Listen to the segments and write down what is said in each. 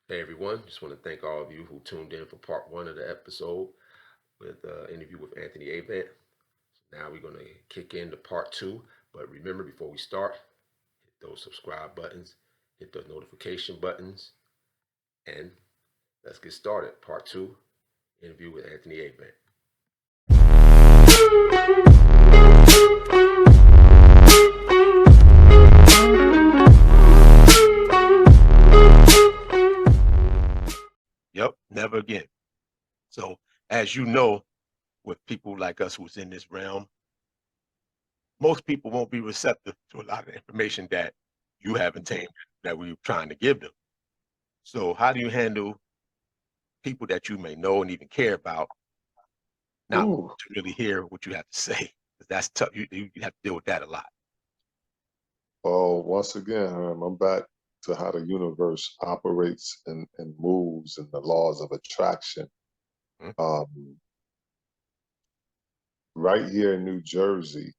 Hey everyone, just want to thank all of you who tuned in for part one of the episode with interview with Anthony Avent. So now we're going to kick into part two. But remember, before we start, hit those subscribe buttons, hit those notification buttons, and let's get started. Part two, interview with Anthony Avent. Yep, never again. So, as you know, with people like us who's in this realm, most people won't be receptive to a lot of information that you have obtained that we're trying to give them. So, how do you handle people that you may know and even care about not Ooh, to really hear what you have to say? 'Cause that's tough. You have to deal with that a lot. well, once again, I'm back to how the universe operates and moves and the laws of attraction. Mm. Um, right here in New Jersey,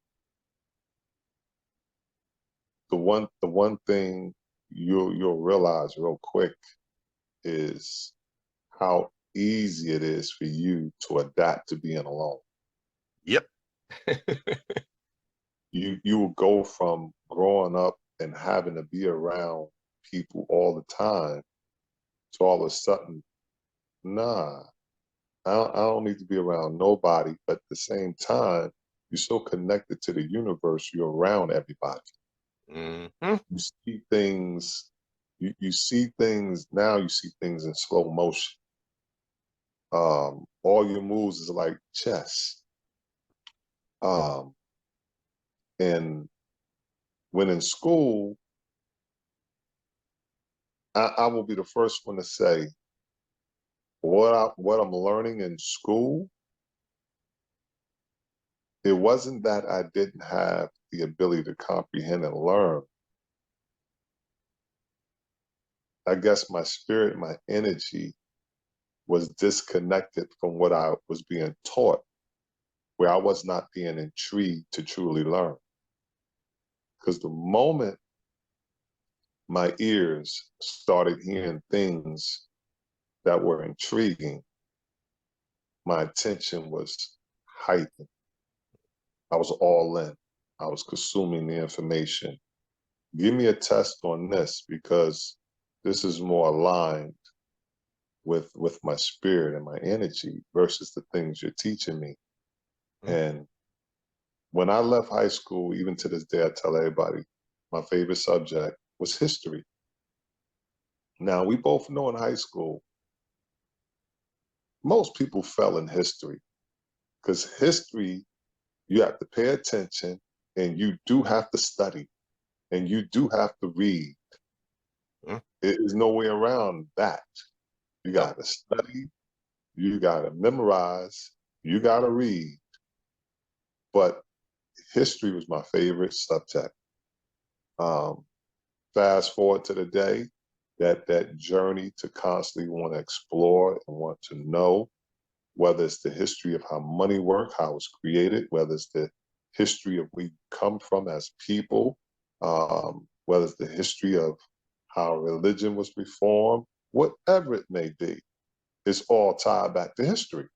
the one thing you'll realize real quick is how easy it is for you to adapt to being alone. Yep. You will go from growing up and having to be around people all the time to all of a sudden, nah, I don't need to be around nobody. But at the same time, you're so connected to the universe, you're around everybody. Hmm. You see things, you see things now, you see things in slow motion. All your moves is like chess. Um, and when in school, I will be the first one to say what I'm learning in school. It wasn't that I didn't have the ability to comprehend and learn. I guess my spirit, my energy was disconnected from what I was being taught, where I was not being intrigued to truly learn. Because the moment my ears started hearing things that were intriguing, my attention was heightened. I was all in. I was consuming the information. Give me a test on this because this is more aligned with my spirit and my energy versus the things you're teaching me. And when I left high school, even to this day, I tell everybody my favorite subject was history. Now, we both know in high school, most people fell in history because history, you have to pay attention and you do have to study and you do have to read. Mm. There is no way around that. You Yep. got to study, you got to memorize, you got to read. But history was my favorite subject. Um, fast forward to the day, that journey to constantly want to explore and want to know, whether it's the history of how money works, how it's created, whether it's the history of where we come from as people, whether it's the history of how religion was reformed, whatever it may be, it's all tied back to history.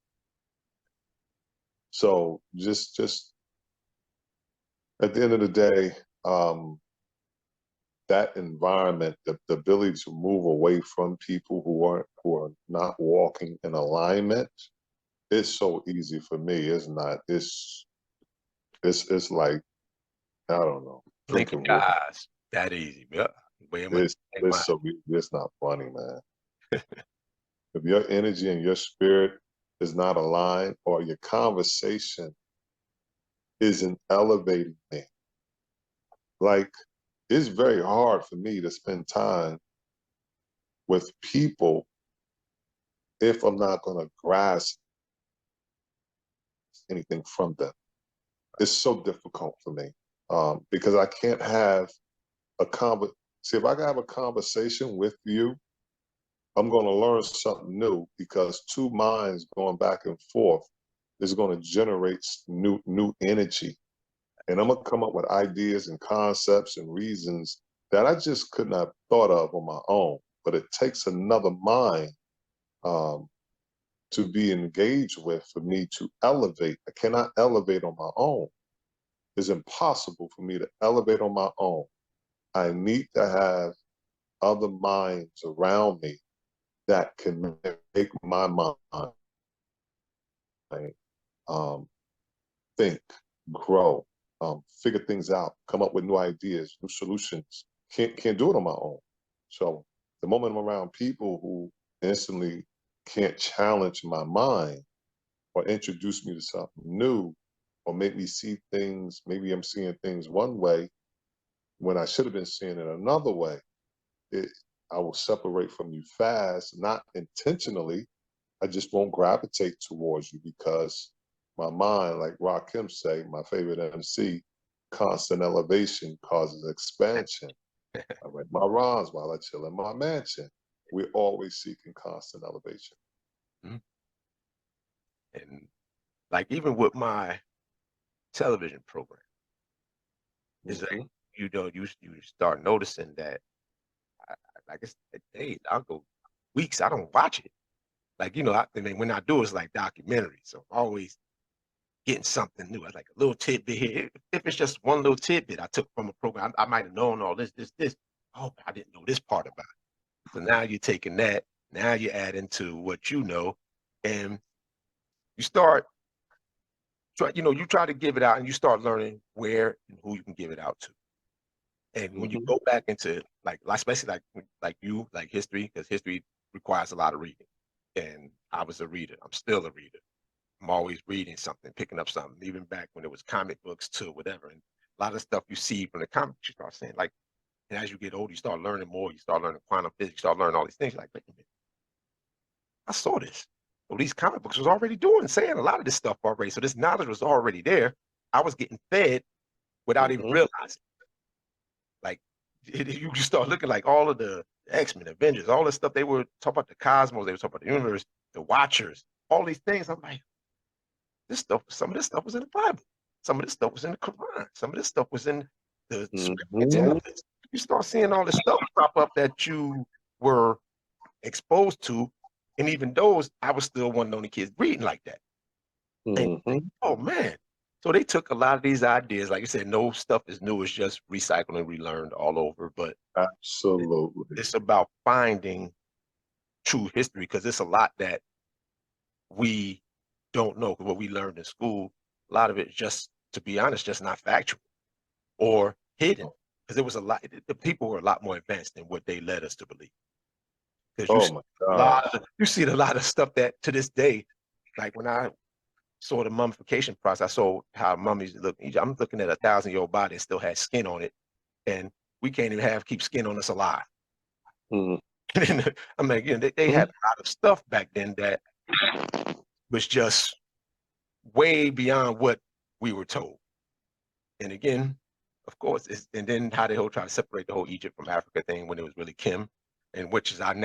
So just at the end of the day, um, that environment, the ability to move away from people who are not walking in alignment, it's so easy for me. It's not. It's like I don't know, Blink of drinking your water. eyes. That easy. Yep. Way much like It's mine. so easy. It's not funny, man. If your energy and your spirit is not aligned, or your conversation isn't elevating me, like it's very hard for me to spend time with people if I'm not going to grasp anything from them. It's so difficult for me because I can't have a See, if I can have a conversation with you, I'm going to learn something new because two minds going back and forth is going to generate new energy, and I'm going to come up with ideas and concepts and reasons that I just could not have thought of on my own. but it takes another mind to be engaged with for me to elevate. I cannot elevate on my own. It's impossible for me to elevate on my own. I need to have other minds around me that can make my mind um, think, grow, figure things out, come up with new ideas, new solutions. Can't do it on my own. So the moment I'm around people who instantly can't challenge my mind or introduce me to something new or make me see things, maybe I'm seeing things one way when I should have been seeing it another way, it, I will separate from you fast, not intentionally. I just won't gravitate towards you because my mind, like Rakim say, my favorite MC, constant elevation causes expansion. I write my rhymes while I chill in my mansion. We're always seeking constant elevation. Mhm. And like even with my television program, it's like Mm-hmm. you start noticing that like it's days I'll go weeks I don't watch it. Like I mean when I do it's like documentary, so I'm always getting something new. I like a little tidbit here. If it's just one little tidbit I took from a program, I might have known all this. Oh, I didn't know this part about it. So now you're taking that. Now you add into what you know, and you start you try to give it out, and you start learning where and who you can give it out to. And when you Mm-hmm. go back into especially like you like history, because history requires a lot of reading, and I was a reader. I'm still a reader. I'm always reading something, picking up something, even back when it was comic books too, whatever. And a lot of stuff you see from the comics, you start saying like, and as you get older, you start learning more. You start learning quantum physics. You start learning all these things. You're like, wait a minute, I saw this. So these comic books was already saying a lot of this stuff already. So this knowledge was already there. I was getting fed without even Mm-hmm. realizing. Like you just start looking like all of the X-Men, Avengers, all this stuff. They were talking about the cosmos. They were talking about the universe, the Watchers, all these things. I'm like, this stuff. Some of this stuff was in the Bible. Some of this stuff was in the Quran. Some of this stuff was in the Sumerian Mm-hmm. tablets. You start seeing all this stuff pop up that you were exposed to, and even those, I was still one of the only kids reading like that. And like, Mm-hmm. oh man. So they took a lot of these ideas, like you said, no stuff is new, it's just recycled and relearned all over. But Absolutely. it's about finding true history because it's a lot that we don't know. What we learned in school, a lot of it just, to be honest, just not factual or hidden. Because there was a lot, the people were a lot more advanced than what they led us to believe. Because Oh my gosh. you see a lot of stuff that to this day, like when I saw the mummification process, I saw how mummies look. I'm looking at 1,000-year-old body and still has skin on it, and we can't even keep skin on us alive. Mm-hmm. I'm like, they had a lot of stuff back then that was just way beyond what we were told. And again, of course, and then how they whole try to separate the whole Egypt from Africa thing when it was really Kim, and which is I've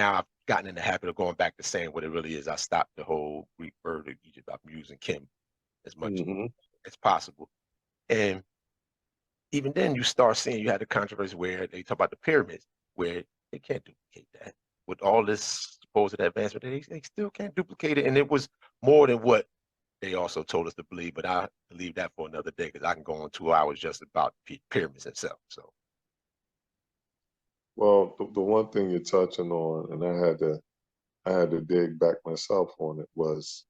gotten in the habit of going back to saying what it really is. I stopped the whole Greek word of Egypt. I'm using Kim as much Mm-hmm. as possible. And even then, you start seeing you had the controversy where they talk about the pyramids, where they can't duplicate that with all this supposed advancement. They still can't duplicate it, and it was more than what they also told us to believe. But I leave that for another day because I can go on 2 hours just about pyramids itself. So, Well, the one thing you're touching on, and I had to dig back myself on it, was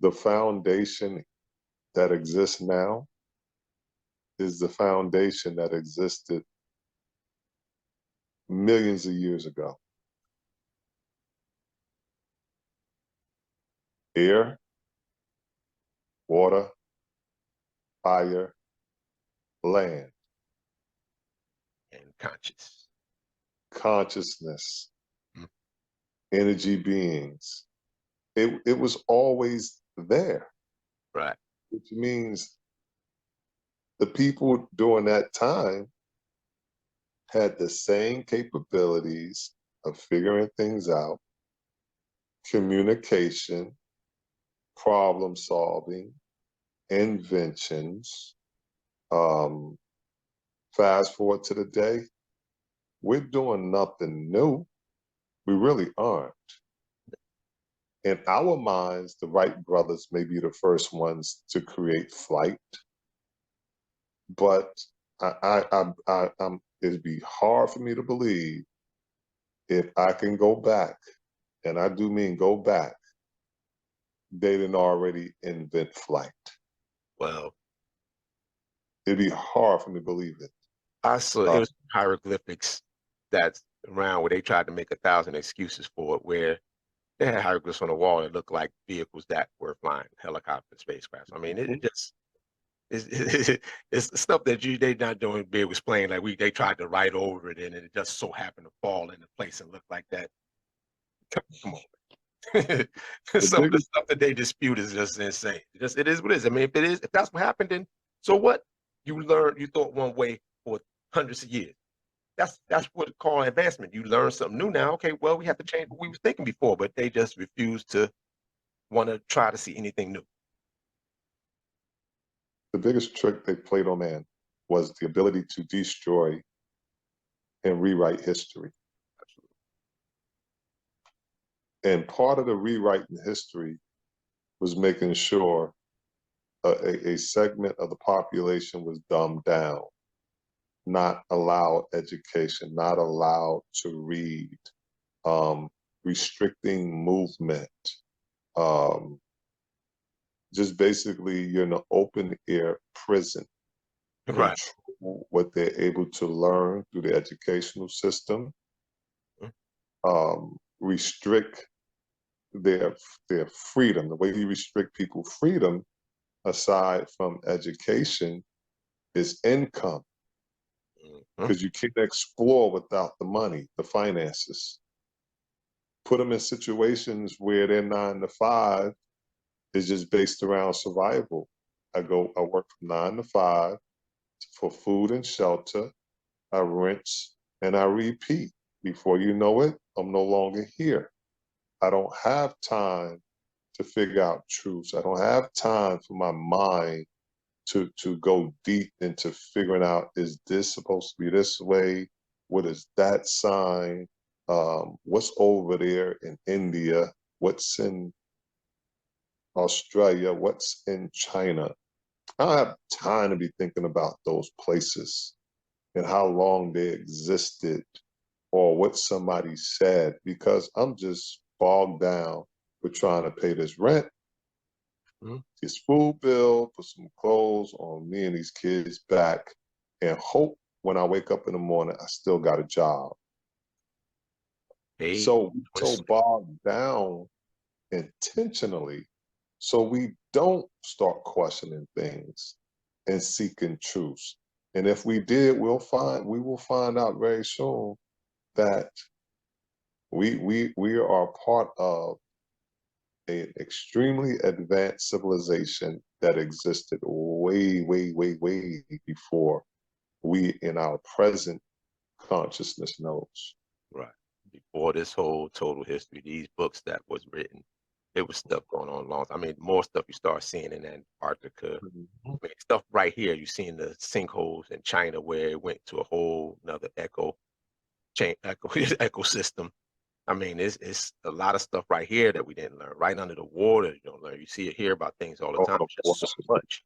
the foundation that exists now is the foundation that existed millions of years ago. Air, water, fire, land, and conscious, consciousness, mm, energy beings. It was always there, right? which means the people during that time had the same capabilities of figuring things out, communication, problem solving, inventions. Um, Fast forward to the day, we're doing nothing new. We really aren't. In our minds, the Wright brothers may be the first ones to create flight, but it'd be hard for me to believe if I can go back, and I do mean go back, they didn't already invent flight. Well, It'd be hard for me to believe it. I saw it was hieroglyphics that's around where they tried to make 1,000 excuses for it, where they had hieroglyphs on the wall that looked like vehicles that were flying, helicopter, spacecrafts. I mean, it just it's stuff that they not doing be able to explain. Like they tried to write over it, and it just so happened to fall into place and look like that. Come on. The Some of the biggest, stuff that they dispute is just insane. It is what it is. I mean, if that's what happened, then so what? You thought one way for hundreds of years. That's what it's called advancement. You learn something new now. Okay, well, we have to change what we was thinking before, but they just refuse to want to try to see anything new. the biggest trick they played on man was the ability to destroy and rewrite history. And part of the rewriting history was making sure a segment of the population was dumbed down, not allowed education, not allowed to read, restricting movement, um, just basically you're in an open air prison, Right. control what they're able to learn through the educational system, Mhm. Restrict their freedom. The way you restrict people's freedom, aside from education, is income, Mhm. because you can't explore without the money, the finances. Put them in situations where their 9 to 5 is just based around survival. I work from 9 to 5 for food and shelter. I rinse and I repeat. Before you know it, I'm no longer here. I don't have time to figure out truths. I don't have time for my mind to go deep into figuring out, is this supposed to be this way? What is that sign? What's over there in India? What's in Australia? What's in China? I don't have time to be thinking about those places and how long they existed or what somebody said, because I'm just bogged down with trying to pay this rent, Mhm. this food bill, put some clothes on me and these kids back, and hope when I wake up in the morning, I still got a job. Paid So, when so bogged down intentionally so we don't start questioning things and seeking truths. And if we did, we will find out very soon that we are part of an extremely advanced civilization that existed way, way, way, way before we in our present consciousness knows. right before this whole total history, these books that was written, it was stuff going on long. I mean, more stuff you start seeing in Antarctica. Mhm. I mean, stuff right here. You see in the sinkholes in China where it went to a whole another ecosystem. I mean, it's a lot of stuff right here that we didn't learn. Right under the water, you don't learn. You see it here about things all the Oh, time. no Just so question. much.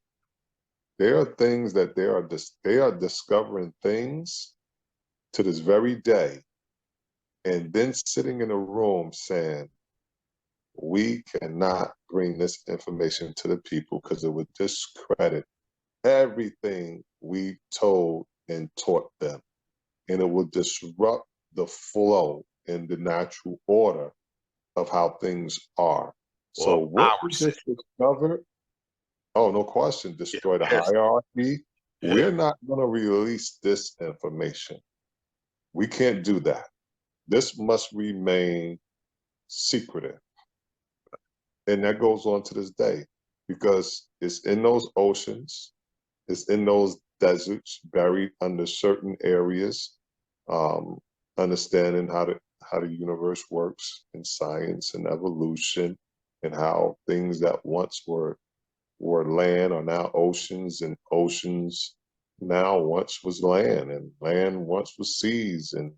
There are things that they are discovering things to this very day, and then sitting in a room saying, we cannot bring this information to the people because it would discredit everything we told and taught them. And it will disrupt the flow and the natural order of how things are. So Well, what our we system. just discovered, oh, no question, Yeah, destroy the yes, hierarchy. yeah. We're not going to release this information. We can't do that. This must remain secretive. And that goes on to this day because it's in those oceans, it's in those deserts, buried under certain areas, um, understanding how the universe works in science and evolution, and how things that once were land are now oceans, and oceans now once was land, and land once was seas, and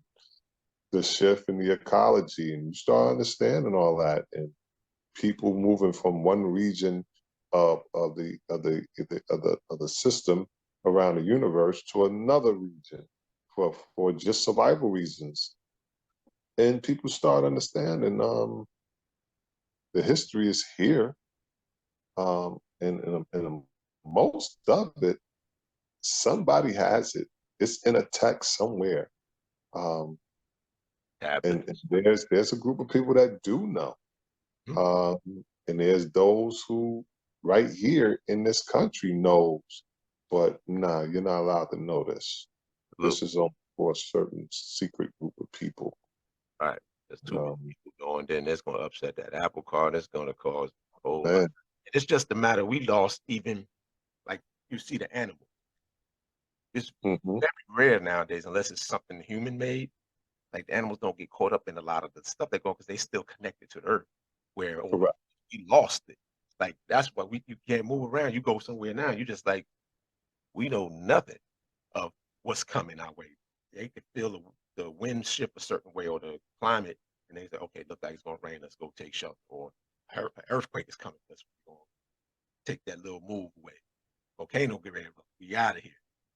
the shift in the ecology, and you start understanding all that, and people moving from one region of the system around the universe to another region for just survival reasons. And people start understanding the history is here, and most of it, somebody has it. It's in a text somewhere. Um, and there's a group of people that do know. And there's those who right here in this country knows, but nah, you're not allowed to know this. This is only for a certain secret group of people. Right. There's too many people going, then it's going to upset that apple cart. It's going to cause a whole lot. Man, It's just a matter, we lost even, like you see the animal. It's mhm, very rare nowadays, unless it's something human made. Like the animals don't get caught up in a lot of the stuff they go because they still connected to the earth. Where correct. we lost it. Like that's why you can't move around. You go somewhere now, you just like we know nothing of what's coming our way. They can feel the wind shift a certain way or the climate, and they say, okay, look like it's gonna rain. Let's go take shelter. Or an earthquake is coming. Let's go take that little move away. Volcano get ready. We out of here.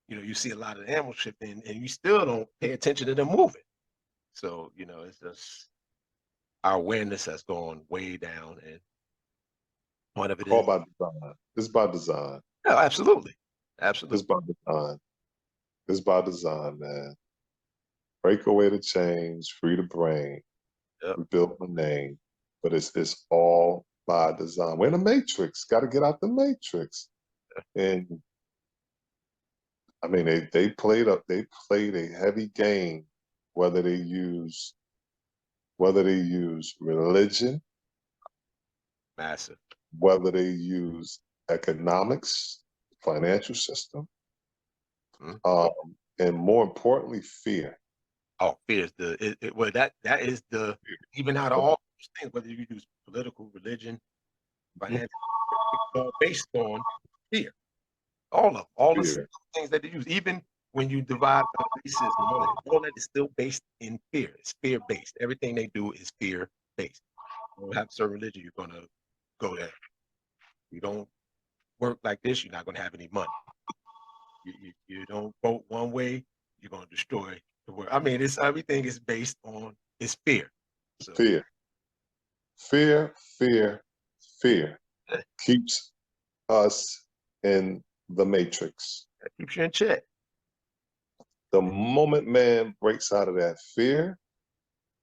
You see a lot of animals shifting, and you still don't pay attention to them moving. So it's just our awareness has gone way down, and part of it All is, by design. It's by design. no, absolutely, It's absolutely, by design. It's by design, man. Break away the chains, free the brain, yep, rebuild my name. But it's all by design. We're in the matrix. Got to get out the matrix. And I mean, they played a heavy game, whether they use religion, massive. whether they use economics, financial system, Mhm. and more importantly, fear. Oh, fear is well, that is the, even out of all those things, whether you use political, religion, Mhm. financial, it's all based on fear. All the Fear, things that they use, even when you divide by races and all that is still based in fear. It's fear based. Everything they do is fear based. You don't have a certain religion, you're gonna go there. You don't work like this, you're not gonna have any money. You don't vote one way, you're gonna destroy the world. I mean, it's everything is based on it's fear. So fear, fear, fear, fear keeps us in the matrix. that keeps you in check. The moment man breaks out of that fear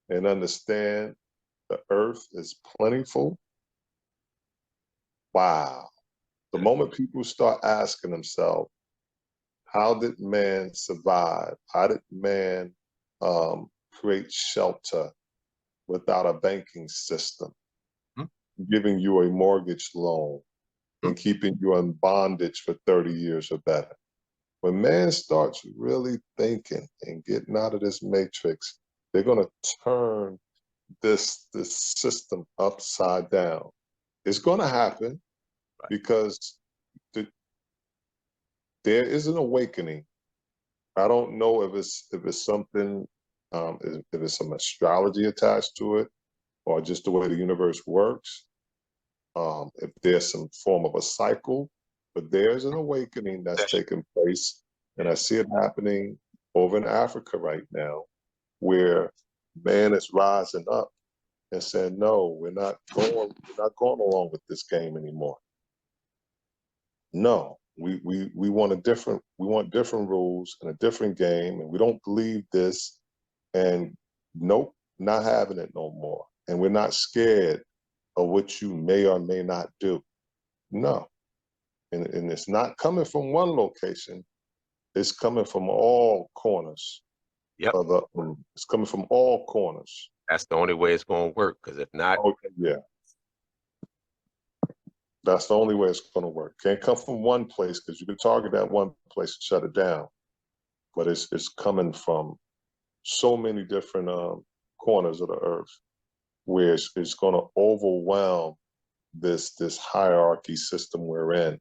and understand the earth is plentiful, wow. The moment people start asking themselves, how did man survive? How did man create shelter without a banking system, Mhm. giving you a mortgage loan Mhm. and keeping you in bondage for 30 years or better? When man starts really thinking and getting out of this matrix, they're going to turn this system upside down. It's going to happen Right. because the, there is an awakening. I don't know if it's something, if it's some astrology attached to it, or just the way the universe works. If there's some form of a cycle, but there's an awakening that's Session. taking place, and Yeah. I see it happening over in Africa right now, where man is rising up and saying, "No, we're not going along with this game anymore. No, we want different rules and a different game, and we don't believe this. And nope, not having it no more. And we're not scared of what you may or may not do. No, and it's not coming from one location. It's coming from all corners Yep. of the. It's coming from all corners. That's the only way it's gonna work. Because if not, Okay, yeah, that's the only way it's going to work. Can't come from one place because you can target that one place and shut it down. But it's coming from so many different corners of the earth where it's going to overwhelm this hierarchy system we're in.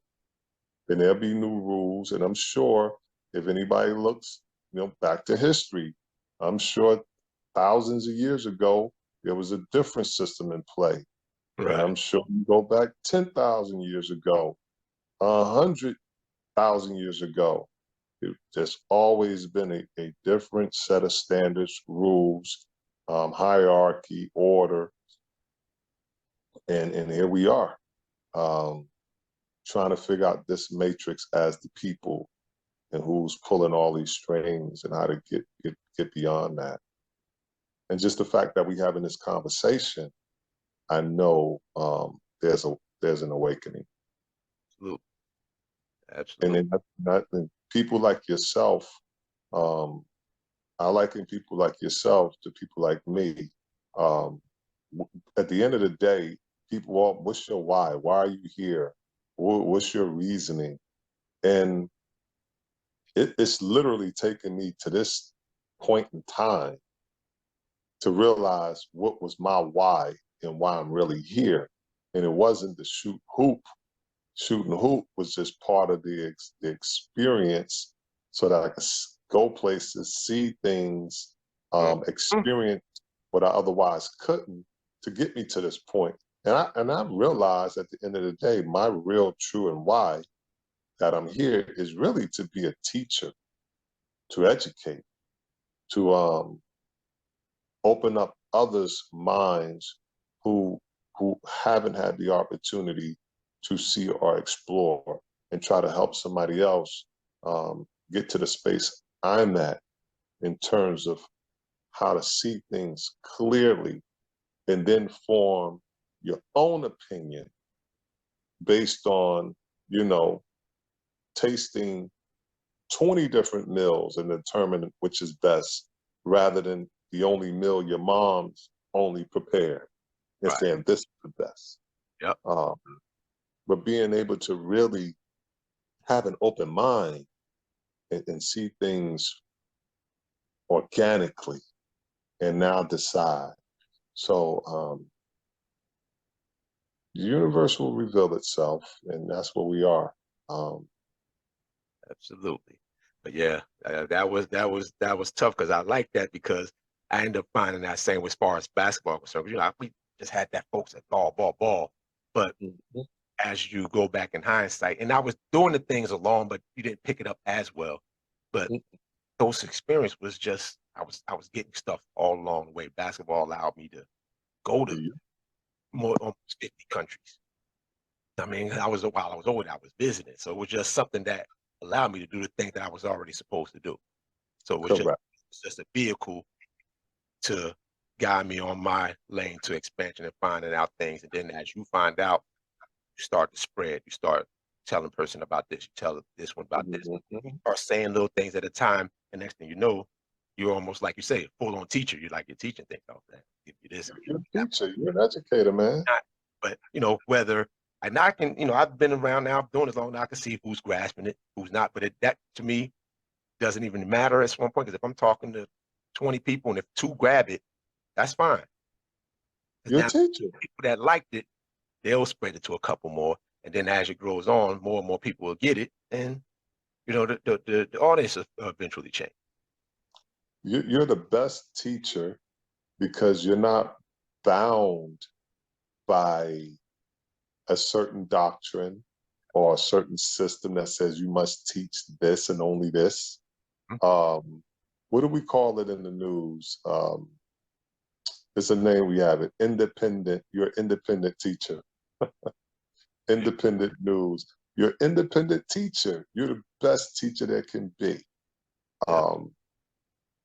Then there'll be new rules, and I'm sure if anybody looks, back to history, I'm sure thousands of years ago, there was a different system in play. And Right. I'm sure you go back 10,000 years ago, 100,000 years ago, there's always been a different set of standards, rules, hierarchy, order, and here we are, um, trying to figure out this matrix as the people and who's pulling all these strings and how to get beyond that. And just the fact that we having this conversation, I know there's an awakening. Absolutely. And Absolutely. then and people like yourself, um, I liken people like yourself to people like me. Um, at the end of the day, people all, what's your why? Why are you here? What's your reasoning? And it's literally taken me to this point in time to realize what was my why and why I'm really here. And it wasn't to shoot hoop. Shooting hoop was just part of the experience so that I could go places, see things, Mhm. experience what I otherwise couldn't to get me to this point. And I realized at the end of the day, my real true and why that I'm here is really to be a teacher, to educate, to open up others' minds who who haven't had the opportunity to see or explore, and try to help somebody else get to the space I'm at in terms of how to see things clearly and then form your own opinion based on, you know, tasting 20 different meals and determine which is best rather than the only meal your mom's only prepared and Right. saying this is the best. Yep. Um, but being able to really have an open mind and see things organically and now decide. So the universe will reveal itself, and that's where we are. Um, Absolutely. But yeah, that was tough because I like that because I ended up finding that same as far as basketball concerned. 'Cause, we just had that focus at ball, ball, ball. But mhm, as you go back in hindsight, and I was doing the things alone, but you didn't pick it up as well. But mhm. those experience was just I was getting stuff all along the way. Basketball allowed me to go to Yeah, more almost 50 countries. I mean, while I was over there, I was visiting, so it was just something that allowed me to do the thing that I was already supposed to do. So correct. it's just a vehicle to guide me on my lane to expansion and finding out things. And then as you find out, you start to spread. You start telling person about this. You tell this one about this. You Mhm. start saying little things at a time, and next thing you know, you're almost like you say, full on teacher. You're teaching things. Oh, that give you this, give You're a you that. teacher. You're an educator, man. Not, but whether and I can, I've been around now, I'm doing this long now. I can see who's grasping it, who's not. But that to me doesn't even matter at one point because if I'm talking to 20 people and if two grab it, that's fine. 'Cause You're a now teacher. people that liked it, they'll spread it to a couple more, and then as it grows on, more and more people will get it, and the audience will eventually change. You're the best teacher because you're not bound by a certain doctrine or a certain system that says you must teach this and only this. Mhm. What do we call it in the news? It's a name we have it. Independent. You're an independent teacher. Independent news. You're an independent teacher. You're the best teacher there can be. Yeah, Um,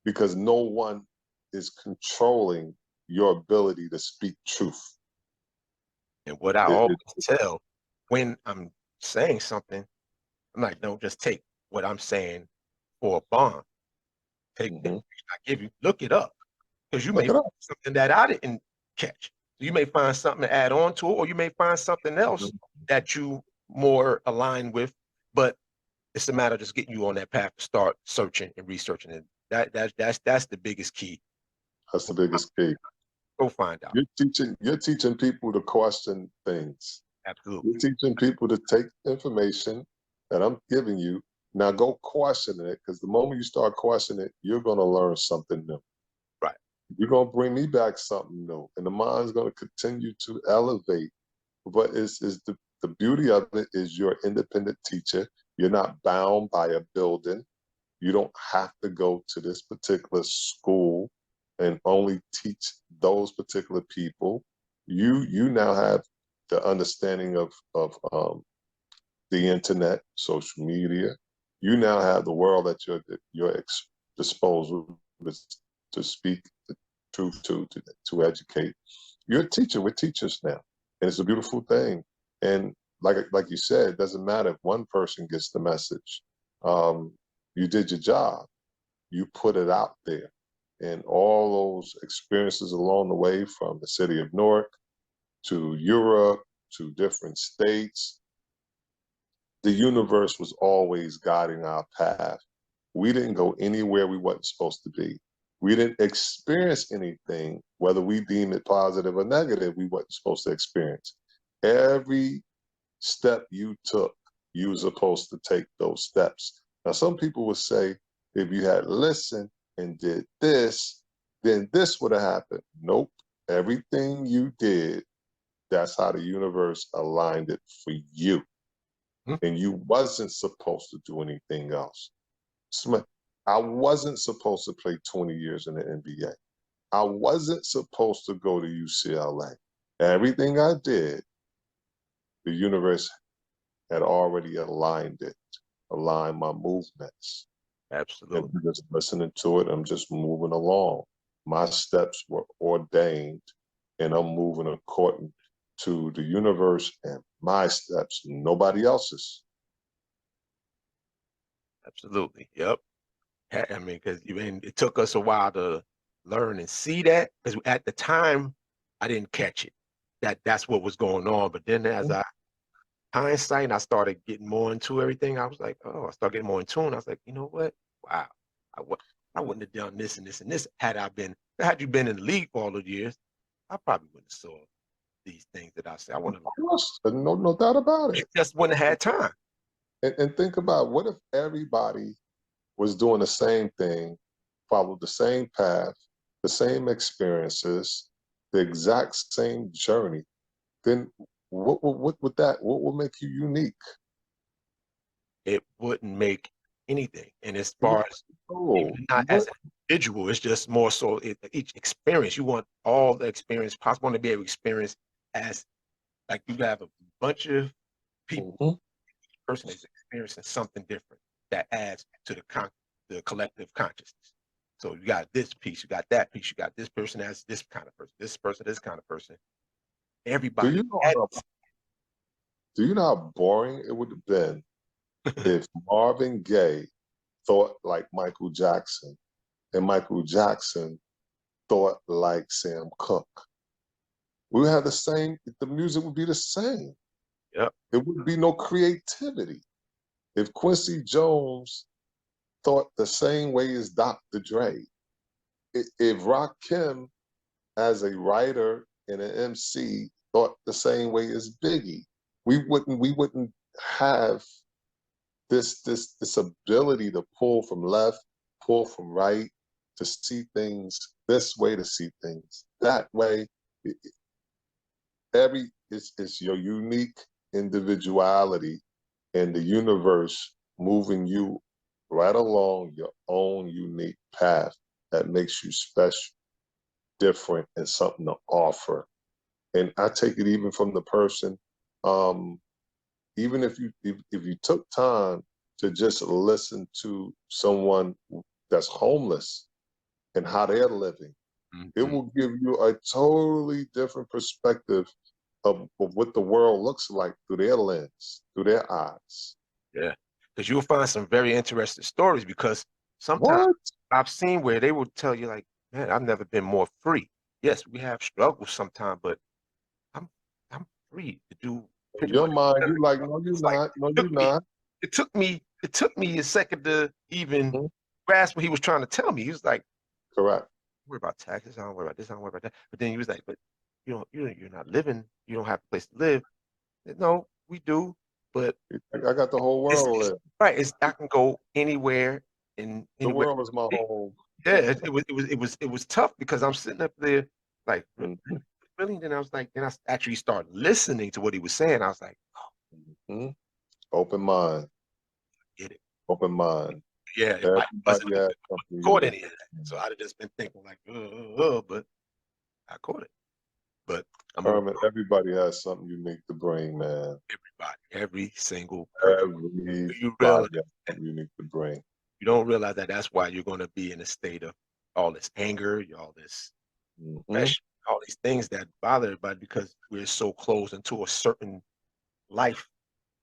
because no one is controlling your ability to speak truth. and what I It, always it, tell when I'm saying something, I'm like, don't just take what I'm saying for a bond. Take the mhm. information I give you, look it up. Because you may Look it find up. something that I didn't catch. So you may find something to add on to it, or you may find something else Mhm. that you more aligned with. But it's a matter of just getting you on that path to start searching and researching. And that's the biggest key. That's the biggest key. Go find out. You're teaching people to question things. You're Absolutely. teaching people to take information that I'm giving you. Now go question it, because the moment you start questioning it, you're going to learn something new. Right. You're gonna bring me back something new, and the mind's gonna continue to elevate. But it's the beauty of it is you're an independent teacher. You're not bound by a building. You don't have to go to this particular school and only teach those particular people. You now have the understanding of the internet, social media. You now have the world at your disposal to speak the truth to educate. You're a teacher. We're teachers now, and it's a beautiful thing. And like you said, it doesn't matter if one person gets the message. Um, you did your job. You put it out there, and all those experiences along the way, from the city of Newark to Europe to different states, the universe was always guiding our path. We didn't go anywhere we wasn't supposed to be. We didn't experience anything, whether we deem it positive or negative, we wasn't supposed to experience. Every step you took, you were supposed to take those steps. Now, some people would say, if you had listened and did this, then this would have happened. Nope. Everything you did, that's how the universe aligned it for you. And you wasn't supposed to do anything else. I wasn't supposed to play 20 years in the NBA. I wasn't supposed to go to UCLA. Everything I did, the universe had already aligned it, aligned my movements. And Absolutely. I'm just listening to it, I'm just moving along. My steps were ordained, and I'm moving according to the universe and my steps, nobody else's. Absolutely. Yep. I mean, because it took us a while to learn and see that, because at the time I didn't catch it. That's what was going on. But then as I hindsight and I started getting more into everything, I was like, oh, I started getting more in tune. I was like, you know what? Wow. I wouldn't have done this and this and this had you been in the league for all those years, I probably wouldn't have saw these things that I said. I Of wouldn't course, no doubt about have it. just wouldn't have had time. And think about, what if everybody was doing the same thing, followed the same path, the same experiences, the exact same journey? Then what would make you unique? It wouldn't make anything. And as far as No, even you not as would. an individual, it's just more so each experience. You want all the experience possible to be able to experience as like you have a bunch of people, Mhm. each person is experiencing something different that adds to the collective consciousness. So you got this piece, you got that piece, you got this person as this kind of person, this kind of person. Do Everybody you know adds. how do you know how boring it would have been if Marvin Gaye thought like Michael Jackson and Michael Jackson thought like Sam Cooke? We would have the music would be the same. Yep. There would be no creativity. If Quincy Jones thought the same way as Dr. Dre, if Rakim, as a writer and an MC, thought the same way as Biggie, we wouldn't have this ability to pull from left, pull from right, to see things this way, to see things that way. It, it's your unique individuality and the universe moving you right along your own unique path that makes you special, different, and something to offer. And I take it even from the person, um, even if you took time to just listen to someone that's homeless and how they're living, it Mhm. will give you a totally different perspective of what the world looks like through their lens, through their eyes. Yeah, because you'll find some very interesting stories because sometimes What? I've seen where they will tell you like, man, I've never been more free. Yes, we have struggles sometimes, but I'm I'm free to do In pretty your much mind, whatever. you like, no, you're It's like not. No, you're not. it took me a second to even Mhm. grasp what he was trying to tell me. He was like, Correct. don't worry about taxes, I don't worry about this, I don't worry about that. But then he was like, but you're not living, you don't have a place to live. I said, no, we do, but I got the whole world it's there. right. It's I can go anywhere in The anywhere. world is my home. Yeah, it was tough because I'm sitting up there like Mhm, really. Then I was like, then I actually started listening to what he was saying. I was like, oh, mhm. Open mind, get it. open mind. Yeah, if I Everybody wasn't has something caught unique. any of that, so I'd have just been thinking like, but I caught it. But I'm gonna Herman, everybody has something unique to bring, man. everybody, every single person. You realize Everybody has something unique to bring. you don't realize that that's why you're going to be in a state of all this anger, all this Hmm. depression, all these things that bother everybody because we're so close into a certain life,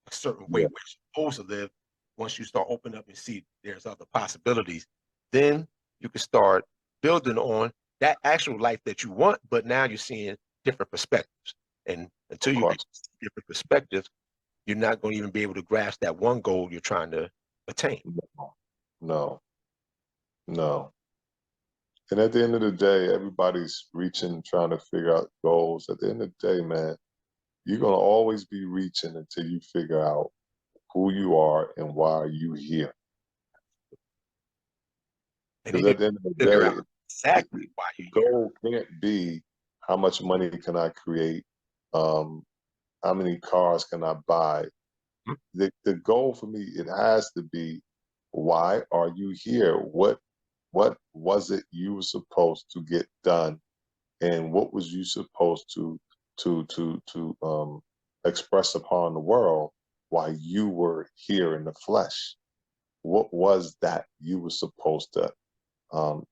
a certain way Yeah, we're supposed to live. Once you start opening up and see there's other possibilities, then you can start building on that actual life that you want, but now you're seeing different perspectives. And of until you get course. different perspectives, you're not going to even be able to grasp that one goal you're trying to attain. No, no, no. And at the end of the day, everybody's reaching, trying to figure out goals. At the end of the day, man, you're gonna always be reaching until you figure out who you are and why are you here. And Because then you at the end of the figure out day, exactly why the you're here. goal can't be how much money can I create, um, how many cars can I buy. Mhm. The goal for me, it has to be, why are you here? What was it you were supposed to get done, and what was you supposed to express upon the world while you were here in the flesh? What was that you were supposed to um,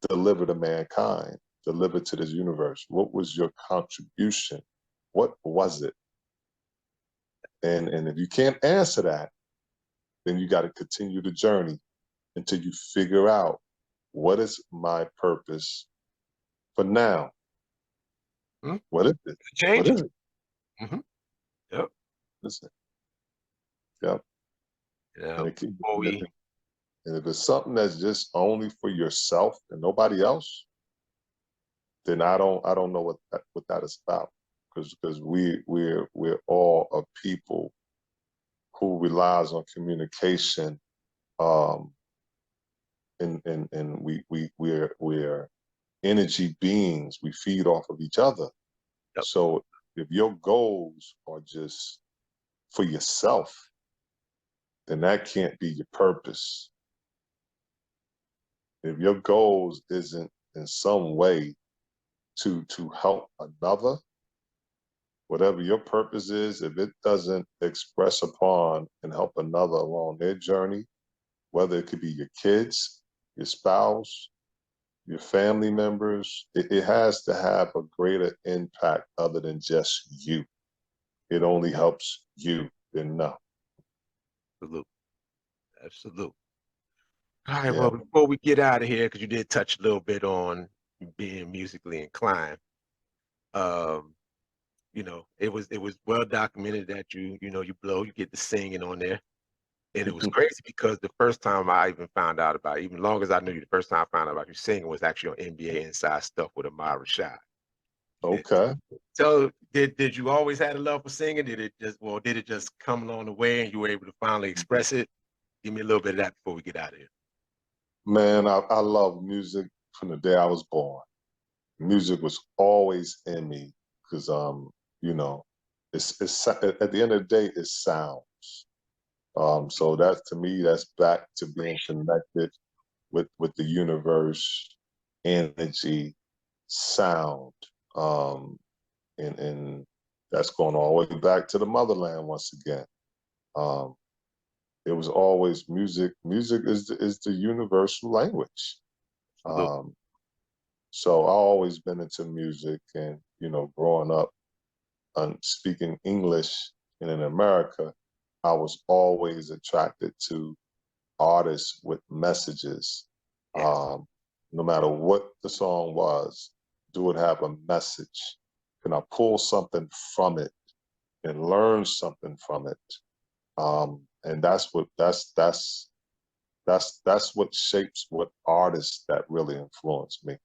deliver to mankind, deliver to this universe? What was your contribution? What was it? And if you can't answer that, then you got to continue the journey until you figure out, what is my purpose for now? Mhm. What is it? What Changes. is it? Mhm. Yep. Listen, yep. And, Yeah. it can, Before we and if it's something that's just only for yourself and nobody else, then I don't know what that is about. Because we're all a people who relies on communication, um, and we're energy beings. We feed off of each other. yep. So if your goals are just for yourself, then that can't be your purpose. If your goals isn't in some way to help another, whatever your purpose is, if it doesn't express upon and help another along their journey, whether it could be your kids, your spouse, your family members, it has to have a greater impact other than just you. It only helps you, then no. Absolute. Absolute. All right. Yeah. Well, before we get out of here, because you did touch a little bit on being musically inclined, um, it was well documented that you blow, you get the singing on there. And it was crazy because the first time I even found out about it, even long as I knew you, the first time I found out about you singing was actually on NBA Inside Stuff with Amara Rashad. Okay. So did you always have a love for singing? Did it just come along the way and you were able to finally express it? Give me a little bit of that before we get out of here. Man, I love music from the day I was born. Music was always in me because you know, it's at the end of the day, it's sounds. So that, to me, that's back to being connected with the universe, energy, sound, um, and that's going all the way back to the motherland once again. Um, it was always music. Music is the universal language. Absolutely. Um, so I always been into music, and growing up and speaking English and in America, I was always attracted to artists with messages. Yes. No matter what the song was, do it have a message? Can I pull something from it and learn something from it? And that's what shapes what artists that really influenced me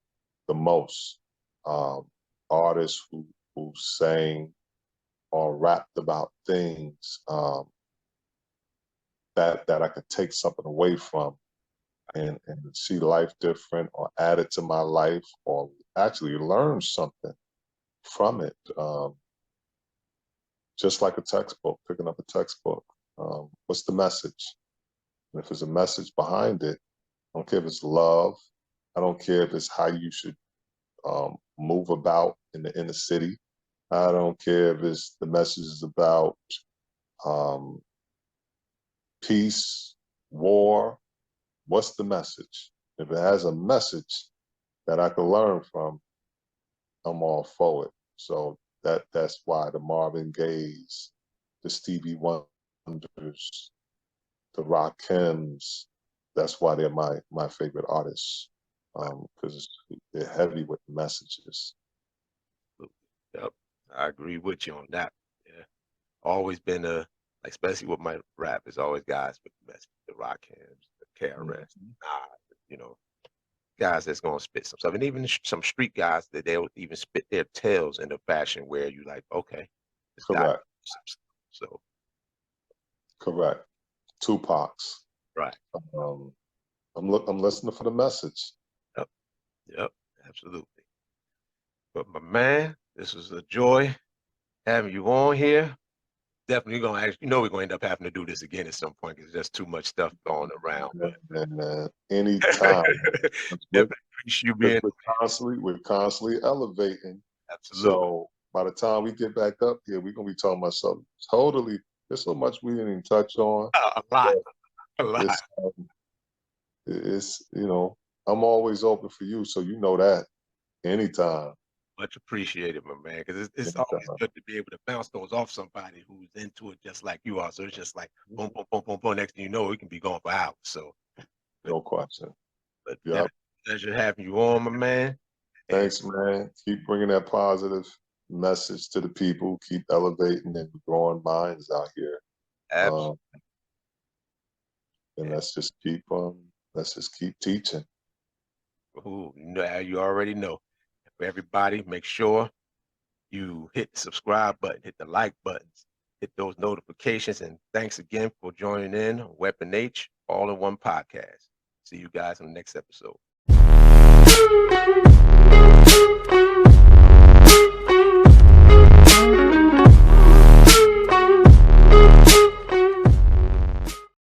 the most. Um, Artists who sang or rapped about things that I could take something away from, and see life different or add it to my life or actually learn something from it. Just like a textbook, picking up a textbook. What's the message? And if there's a message behind it, I don't care if it's love. I don't care if it's how you should move about in the inner city. I don't care if it's the message is about um, peace, war. What's the message? If it has a message that I can learn from, I'm all for it. So that's why the Marvin Gayes, the Stevie Wonders, the Rakims, that's why they're my favorite artists, because they're heavy with messages. Yep, I agree with you on that. Yeah, always been especially with my rap, it's always guys with the message, the Rakims, the KRS, you know, guys that's gonna spit some stuff, and even some street guys that they'll even spit their tails in a fashion where you like, okay, this guy Correct. some stuff. So Correct. Tupac's. right. I'm listening for the message. Yep. Yep. Absolutely. But my man, this was a joy having you on here. Definitely gonna ask. We're gonna end up having to do this again at some point because there's too much stuff going around. But And anytime. definitely appreciate you being we're constantly elevating. absolutely So by the time we get back up here, we're gonna be talking about something totally. There's so much we didn't even touch on. a lot, a lot. It's I'm always open for you, so you know that anytime. Much appreciated, my man, because it's always Anytime. good to be able to bounce those off somebody who's into it just like you are. So it's just like boom, boom, boom, boom, boom. Next thing you know, we can be going for hours. So, No question. but Yep. pleasure having you on, my man. And Thanks, man. Keep bringing that positive message to the people. Keep elevating and growing minds out here. absolutely, And let's just keep teaching. you already know. For everybody, make sure you hit the subscribe button, hit the like buttons, hit those notifications, and thanks again for joining in on Weapon H All in One podcast. See you guys on the next episode.